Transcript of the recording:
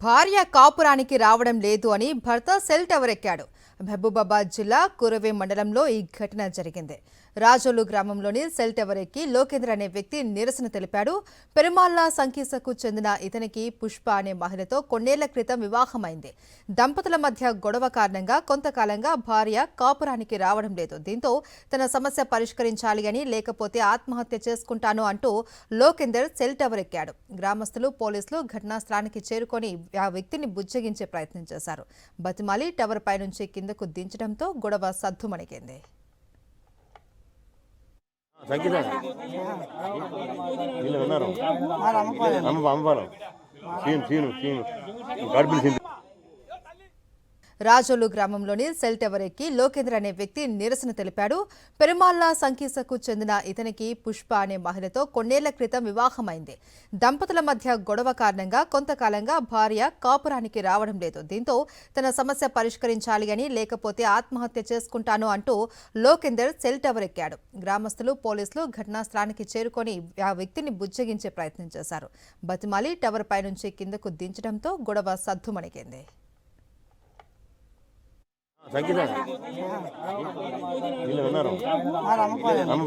భార్య కాపురానికి రావడం లేదు అని భర్త సెల్ టవర్ ఎక్కాడు. మహబూబాబాద్ జిల్లా కురవే మండలంలో ఈ ఘటన జరిగింది. రాజోలు గ్రామంలోని సెల్ టవర్ ఎక్కి లోకేంద్ర అనే వ్యక్తి నిరసన తెలిపాడు. పెరుమాళ్ల సంకీసకు చెందిన ఇతనికి పుష్ప అనే మహిళతో కొన్నేళ్ల క్రితం వివాహమైంది. దంపతుల మధ్య గొడవ కారణంగా కొంతకాలంగా భార్య కాపురానికి రావడం లేదు. దీంతో తన సమస్య పరిష్కరించాలి అని, లేకపోతే ఆత్మహత్య చేసుకుంటాను అంటూ లోకేందర్ సెల్ టవర్ ఎక్కాడు. గ్రామస్తులు, పోలీసులు ఘటనా స్థలానికి చేరుకొని ఆ వ్యక్తిని బుజ్జగించే ప్రయత్నం చేశారు. బతిమాలి టవర్ పై నుంచి కిందకు దించడంతో గొడవ సద్దుమణిగింది. రాజోలు గ్రామంలోని సెల్ టవర్ ఎక్కి లోకేంద్ర అనే వ్యక్తి నిరసన తెలిపాడు. పెరుమాళ్ల సంకీసకు చెందిన ఇతనికి పుష్ప అనే మహిళతో కొన్నేళ్ల క్రితం వివాహమైంది. దంపతుల మధ్య గొడవ కారణంగా కొంతకాలంగా భార్య కాపురానికి రావడం లేదు. దీంతో తన సమస్య పరిష్కరించాలి అని, లేకపోతే ఆత్మహత్య చేసుకుంటాను అంటూ లోకేందర్ సెల్ టవర్ ఎక్కాడు. గ్రామస్తులు, పోలీసులు ఘటనా స్థలానికి చేరుకొని ఆ వ్యక్తిని బుజ్జగించే ప్రయత్నం చేశారు. బతిమాలి టవర్ పై నుంచి కిందకు దించడంతో గొడవ సద్దుమణిగింది. అమ్మ